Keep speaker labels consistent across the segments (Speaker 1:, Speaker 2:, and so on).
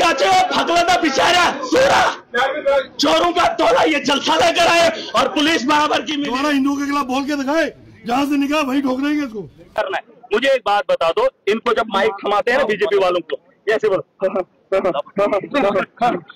Speaker 1: जाचे भगवता बेचारा सूरा चोरों का तोला ये जलसा लेकर आए और पुलिस महावर की
Speaker 2: दोबारा हिंदुओं के खिलाफ बोल के दिखाए, जहाँ से निकाह वही ठोक देंगे इसको।
Speaker 1: करना है। मुझे एक बात बता दो, इनको जब माइक थमाते हैं ना बीजेपी वालों को, ऐसे बोलो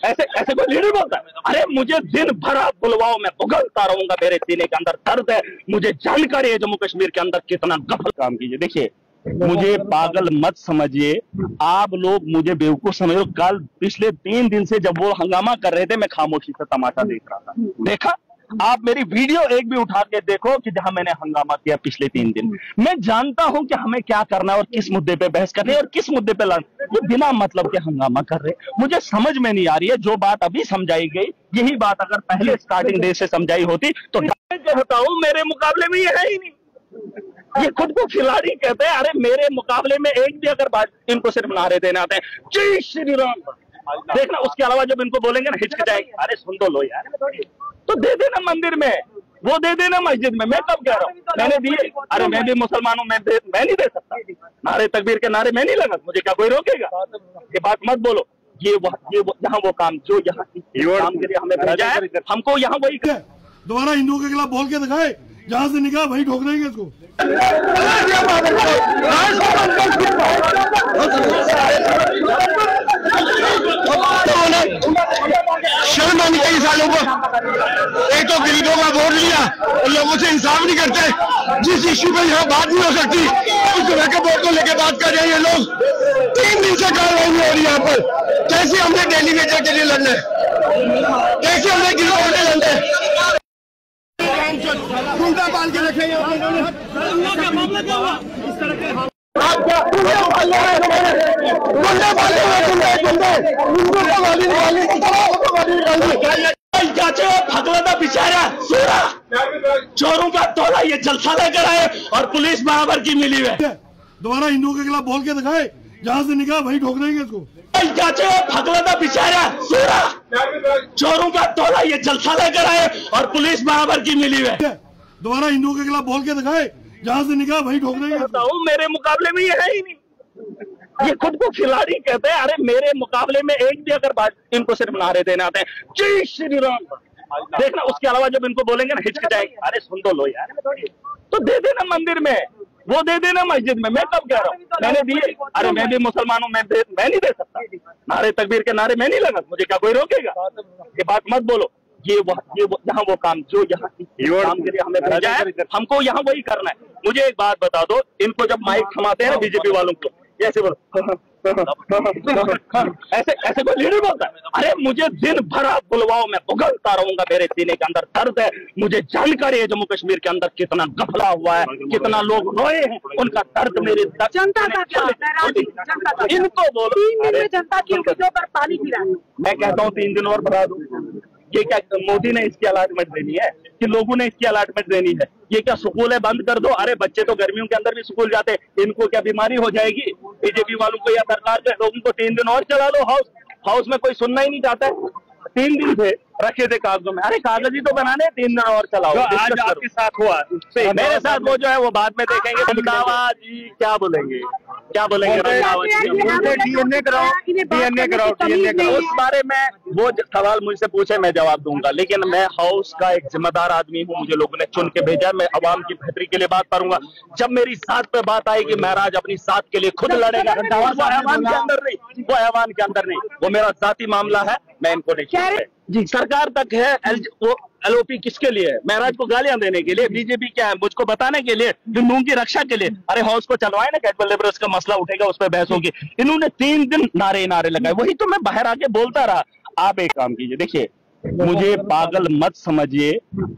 Speaker 1: ऐसे ऐसे कोई लीडर बोलता है? अरे मुझे दिन भर आप बुलवाओ, मैं उगलता रहूंगा, मेरे सीने के अंदर दर्द है, मुझे जानकारी है जम्मू कश्मीर के अंदर कितना गफल काम कीजिए। देखिए, मुझे पागल मत समझिए, आप लोग मुझे बेवकूफ समझो। कल पिछले 3 दिन से जब वो हंगामा कर रहे थे, मैं खामोशी से तमाशा देख रहा था। देखा आप मेरी वीडियो एक भी उठा के देखो कि जहां मैंने हंगामा किया पिछले 3 दिन। मैं जानता हूं कि हमें क्या करना है और किस मुद्दे पे बहस करनी है और किस मुद्दे पे लड़ना। ये बिना मतलब के हंगामा कर रहे, मुझे समझ में नहीं आ रही है। जो बात अभी समझाई गई, यही बात अगर पहले स्टार्टिंग डे से समझाई होती तो कहता हूं मेरे मुकाबले में ये है ही नहीं। ये खुद को खिलाड़ी कहते हैं। अरे मेरे मुकाबले में एक भी अगर बात, इनको सिर्फ नारे देने आते हैं, जय श्री राम, देखना उसके अलावा जब इनको बोलेंगे ना हिचकिचाएंगे। अरे सुन तो लो यार, तो दे देना मंदिर में, वो दे देना मस्जिद में। मैं कब कह रहा हूँ मैंने दिए? अरे मैं भी मुसलमान हूँ, मैं नहीं दे सकता। नारे तकबीर के नारे मैं नहीं लगा, मुझे क्या कोई रोकेगा? ये बात मत बोलो। ये यहाँ वो काम जो यहाँ काम के लिए हमें भेजा है, हमको यहाँ वही।
Speaker 2: दोबारा हिंदुओं के खिलाफ बोल के दिखाए, जहाँ से निकाह वही ठोक देंगे इसको।
Speaker 3: शर्म आनी चाहिए सालों को। एक तो गरीबों का वोट लिया और लोगों से इंसाफ नहीं करते। जिस इश्यू पे यहाँ बात नहीं हो सकती, उस तरह के वोट को लेकर बात कर रहे हैं ये लोग। 3 दिन से कार्रवाई नहीं हो रही यहाँ पर। कैसे हमने डेली वेजर के लिए लड़ना है? कैसे हमने गिरफ्तार होने लड़ना है? गुंडा पाल के रखे
Speaker 1: भगवता बेचारा सूरा चोरों का तोला ये जलसा लेकर आए और पुलिस महावर की मिली हुई।
Speaker 2: दोबारा हिंदुओं के खिलाफ बोल के दिखाए, जहाँ से निकाह वही ठोक देंगे इसको।
Speaker 1: भगवता बेचारा सूरा चोरों का तोला ये जलसा लेकर आए और पुलिस महावर की मिली हुई।
Speaker 2: दोबारा हिंदुओं के खिलाफ बोल के दिखाए, जहाँ से निकाह वही ठोक देंगे।
Speaker 1: मेरे मुकाबले में ये है ही नहीं। ये खुद को खिलाड़ी कहते हैं। अरे मेरे मुकाबले में एक भी अगर बात, इनको सिर्फ नारे देने आते हैं, जय श्री राम, देखना उसके अलावा जब इनको बोलेंगे ना हिचकिचाएंगे। अरे सुन तो लो यार, तो दे देना मंदिर में, वो दे देना मस्जिद में। मैं कब कह रहा हूँ मैंने दिए? अरे मैं भी मुसलमान हूँ, मैं नहीं दे सकता। नारे तकबीर के नारे मैं नहीं लगा, मुझे क्या कोई रोकेगा? ये बात मत बोलो। ये यहाँ वो काम जो यहाँ काम के लिए हमें भेजा है, हमको यहाँ वही करना है। मुझे एक बात बता दो, इनको जब माइक थमाते हैं ना बीजेपी वालों को, ऐसे बोलो ऐसे ऐसे कोई लीडर बोलता है? अरे मुझे दिन भर आप बुलवाओ, मैं उगलता रहूंगा, मेरे सीने के अंदर दर्द है, मुझे जानकारी है जम्मू कश्मीर के अंदर कितना गफला हुआ है, कितना लोग रोए हैं, उनका दर्द मेरे
Speaker 4: जनता का
Speaker 1: इनको बोलो।
Speaker 4: 3 दिन में जनता की उंगलियों पर पानी गिरा।
Speaker 1: मैं कहता हूँ 3 दिन और बढ़ा दूं। ये क्या मोदी ने इसकी अलॉटमेंट देनी है कि लोगों ने इसकी अलॉटमेंट देनी है? ये क्या स्कूल है बंद कर दो? अरे बच्चे तो गर्मियों के अंदर भी स्कूल जाते हैं, इनको क्या बीमारी हो जाएगी? बीजेपी वालों को या सरकार के लोगों को 3 दिन और चला लो। हाउस में कोई सुनना ही नहीं चाहता है। 3 दिन से रखे थे कागजों में। अरे कागज ही तो बनाने, 3 दिन और चलाओ। आज आपके साथ हुआ, मेरे साथ वो जो है वो बाद में देखेंगे। रंधावा जी क्या बोलेंगे, क्या बोलेंगे?
Speaker 3: डीएनए कराओ।
Speaker 1: उस बारे में वो सवाल मुझसे पूछे मैं जवाब दूंगा, लेकिन मैं हाउस का एक जिम्मेदार आदमी हूँ। मुझे लोगों ने चुन के भेजा, मैं अवाम की बेहतरी के लिए बात करूंगा। जब मेरी साथ पे बात आएगी, महराज अपनी साथ के लिए खुद लड़ेगा। वो ऐवान के अंदर नहीं, वो ऐवान के अंदर नहीं, वो मेरा जाती मामला है। मैं इनको नहीं जी, सरकार तक है। वो एलओपी किसके लिए है? महराज को गालियां देने के लिए? बीजेपी क्या है? मुझको बताने के लिए, हिंदुओं की रक्षा के लिए? अरे हाउस को चलवाए ना, कैजुअल लेबरर्स का मसला उठेगा, उस पर बहस होगी। इन्होंने 3 दिन नारे लगाए, वही तो मैं बाहर आके बोलता रहा। आप एक काम कीजिए, देखिए, मुझे पागल मत समझिए,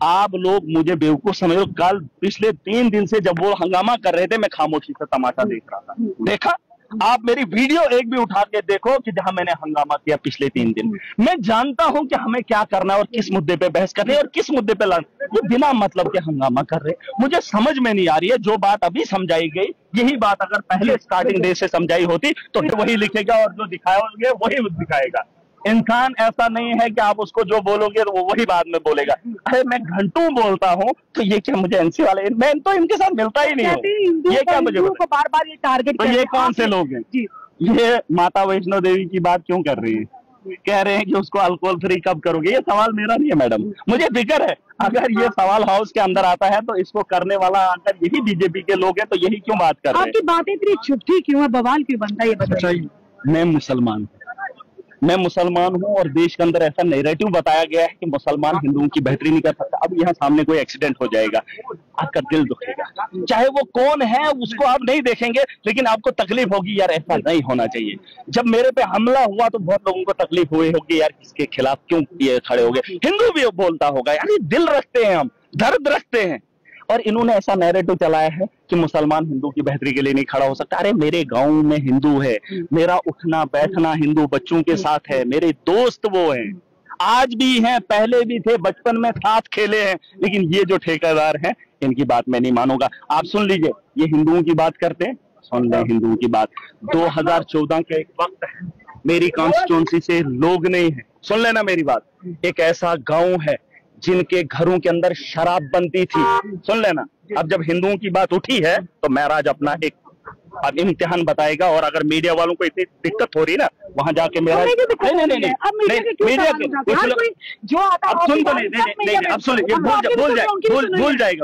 Speaker 1: आप लोग मुझे बेवकूफ समझो। कल पिछले 3 दिन से जब वो हंगामा कर रहे थे, मैं खामोशी से तमाशा देख रहा था। देखा आप मेरी वीडियो एक भी उठा के देखो कि जहां मैंने हंगामा किया पिछले 3 दिन। मैं जानता हूं कि हमें क्या करना है और किस मुद्दे पे बहस करनी है और किस मुद्दे पे लड़ना। ये बिना मतलब के हंगामा कर रहे, मुझे समझ में नहीं आ रही है। जो बात अभी समझाई गई, यही बात अगर पहले स्टार्टिंग डे से समझाई होती तो वही लिखेगा और जो दिखाओगे वही दिखाएगा। इंसान ऐसा नहीं है कि आप उसको जो बोलोगे तो वो वही बाद में बोलेगा। अरे मैं घंटों बोलता हूँ, तो ये क्या मुझे एनसी वाले, मैं तो इनके साथ मिलता ही नहीं हूँ। ये क्या मुझे
Speaker 4: बार-बार ये टारगेट,
Speaker 1: तो ये कौन से लोग हैं? ये माता वैष्णो देवी की बात क्यों कर रही है? कह रहे हैं कि उसको अल्कोहल फ्री कब करोगे। ये सवाल मेरा नहीं है मैडम, मुझे फिक्र है अगर ये सवाल हाउस के अंदर आता है तो इसको करने वाला अगर यही बीजेपी के लोग हैं तो यही क्यों बात कर रहे हैं?
Speaker 4: आपकी बातें इतनी छुट्टी क्यों है, बवाल क्यों बनता है, ये बताइए।
Speaker 1: मैं मुसलमान हूँ और देश के अंदर ऐसा नैरेटिव बताया गया है कि मुसलमान हिंदुओं की बेहतरी नहीं कर सकता। अब यहाँ सामने कोई एक्सीडेंट हो जाएगा, आपका दिल दुखेगा, चाहे वो कौन है उसको आप नहीं देखेंगे, लेकिन आपको तकलीफ होगी, यार ऐसा नहीं होना चाहिए। जब मेरे पे हमला हुआ तो बहुत लोगों को तकलीफ हुई होगी, यार किसके खिलाफ क्यों ये खड़े हो गए। हिंदू भी बोलता होगा, यार दिल रखते हैं, हम दर्द रखते हैं, और इन्होंने ऐसा नैरेटिव चलाया है कि मुसलमान हिंदू की बेहतरी के लिए नहीं खड़ा हो सकता। अरे मेरे गांव में हिंदू है, मेरा उठना बैठना हिंदू बच्चों के साथ है, मेरे दोस्त वो हैं, आज भी हैं, पहले भी थे, बचपन में साथ खेले हैं, लेकिन ये जो ठेकेदार हैं इनकी बात मैं नहीं मानूंगा। आप सुन लीजिए, ये हिंदुओं की बात करते हैं, सुन लें हिंदुओं की बात। 2014 का एक वक्त है, मेरी कॉन्स्टिट्यूंसी से लोग नहीं है, सुन लेना मेरी बात, एक ऐसा गांव है जिनके घरों के अंदर शराब बनती थी, सुन लेना। अब जब हिंदुओं की बात उठी है तो महराज अपना एक अब इम्तिहान बताएगा, और अगर मीडिया वालों को इतनी दिक्कत हो रही ना वहां जाके मेरा नहीं मीडिया
Speaker 4: जो आता
Speaker 1: अब सुन तो नहीं अब सुन भूल जाएगा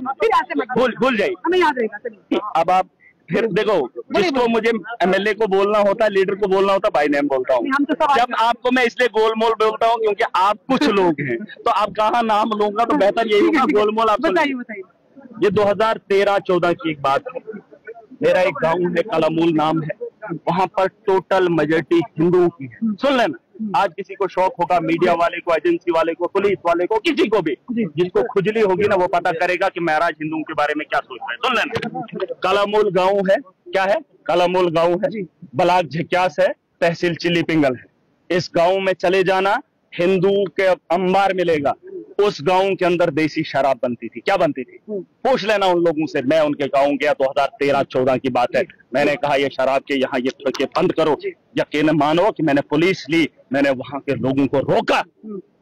Speaker 1: भूल जाएगी। अब आप फिर देखो, जिसको मुझे एमएलए को बोलना होता है, लीडर को बोलना होता है, बाई नेम बोलता हूँ। जब आपको मैं इसलिए गोलमोल बोलता हूँ क्योंकि आप कुछ लोग हैं, तो आप कहाँ नाम लूंगा तो बेहतर यही होगा गोलमोल आप बताइए। ये 2013-14 की एक बात है, मेरा एक गांव है, कलामूल नाम है, वहां पर टोटल मेजॉरिटी हिंदुओं की है, सुन लेना। आज किसी को शौक होगा, मीडिया वाले को, एजेंसी वाले को, पुलिस वाले को, किसी को भी जिसको खुजली होगी ना वो पता करेगा कि महराज हिंदुओं के बारे में क्या सोचता है, सुन लेना। कलामूल गांव है, क्या है? कलामूल गांव है, ब्लॉक झक्यास है, तहसील चिल्ली पिंगल है। इस गांव में चले जाना, हिंदू के अंबार मिलेगा। उस गांव के अंदर देसी शराब बनती थी। क्या बनती थी? पूछ लेना उन लोगों से। मैं उनके गांव गया, 2013-14 की बात है। मैंने कहा ये शराब के यहाँ ये ठेके बंद करो। यकीन मानो कि मैंने पुलिस ली, मैंने वहां के लोगों को रोका।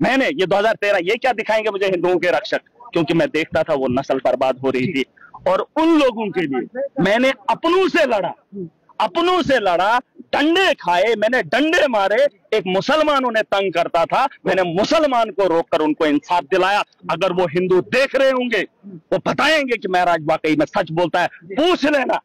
Speaker 1: मैंने ये 2013, ये क्या दिखाएंगे मुझे हिंदुओं के रक्षक, क्योंकि मैं देखता था वो नस्ल बर्बाद हो रही थी। और उन लोगों के लिए मैंने अपनों से लड़ा, डंडे खाए, मैंने डंडे मारे। एक मुसलमान उन्हें तंग करता था, मैंने मुसलमान को रोककर उनको इंसाफ दिलाया। अगर वो हिंदू देख रहे होंगे वो बताएंगे कि महराज वाकई में सच बोलता है। पूछ लेना,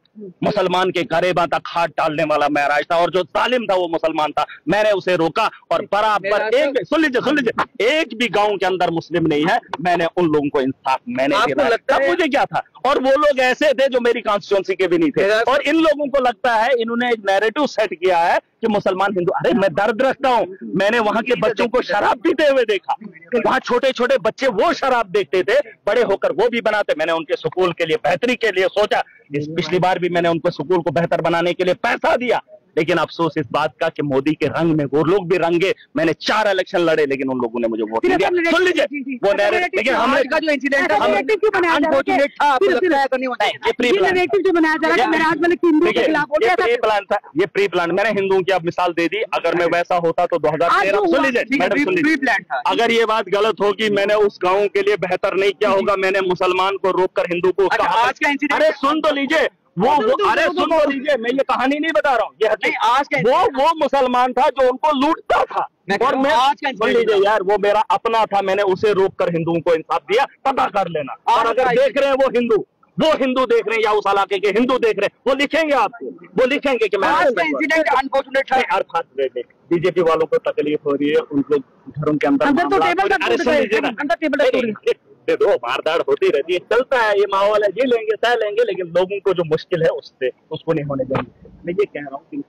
Speaker 1: मुसलमान के गरेबा तक हाथ डालने वाला महराज था, और जो जालिम था वो मुसलमान था। मैंने उसे रोका, और बराबर एक सुन लीजिए, एक भी गांव के अंदर मुस्लिम नहीं है। मैंने उन लोगों को इंसाफ मैंने दिलाया। मुझे क्या था, और वो लोग ऐसे थे जो मेरी कॉन्स्टिट्यूंसी के भी नहीं थे। और इन लोगों को लगता है, इन्होंने एक नैरेटिव सेट किया है कि मुसलमान हिंदू। अरे मैं दर्द रखता हूँ, मैंने वहां के बच्चों को शराब पीते हुए देखा। वहां छोटे छोटे बच्चे वो शराब देखते थे, बड़े होकर वो भी बनाते। मैंने उनके स्कूल के लिए बेहतरी के लिए सोचा। पिछली बार भी मैंने उनको स्कूल को बेहतर बनाने के लिए पैसा दिया, लेकिन अफसोस इस बात का कि मोदी के रंग में वो लोग भी रंगे। मैंने 4 इलेक्शन लड़े, लेकिन उन लोगों ने मुझे वोट नहीं दिया। सुन लीजिए वो नैरेटिव, लेकिन हमने का जो इंसिडेंट है अनफॉर्चुनेट था, आपको लगता है तो नहीं होता है। ये प्री नैरेटिव जो बनाया जा रहा है महराज वाले हिंदू के खिलाफ, ये प्री प्लान था। ये प्री प्लान, मैंने हिंदुओं की अब मिसाल दे दी। अगर मैं वैसा होता तो 2013, सुन लीजिए मैडम, सुन लीजिए, अगर ये बात गलत होगी, मैंने उस गाँव के लिए बेहतर नहीं किया होगा। मैंने मुसलमान को रोककर हिंदू को, आज का इंसिडेंट, अरे सुन तो लीजिए वो अरे सुन तो लीजिए, मैं ये कहानी नहीं बता रहा हूँ, ये नहीं, आज का वो मुसलमान था जो उनको लूटता था, और मैं आज का सुन लीजिए यार, वो मेरा अपना था। मैंने उसे रोककर हिंदुओं को इंसाफ दिया। पता कर लेना। और अगर देख रहे हैं वो हिंदू देख रहे हैं, या उस इलाके के हिंदू देख रहे हैं, वो लिखेंगे आपको, वो लिखेंगे कि मैं इंसिडेंट अनफॉर्चुनेट है। अर्थात बीजेपी वालों को तकलीफ हो रही है, उनको घरों के अंदर दे दो, मारधाड़ होती रहती है, चलता है, ये माहौल है, जी लेंगे, सह लेंगे, लेकिन लोगों को जो मुश्किल है उसको नहीं होने देंगे। मैं ये कह रहा हूँ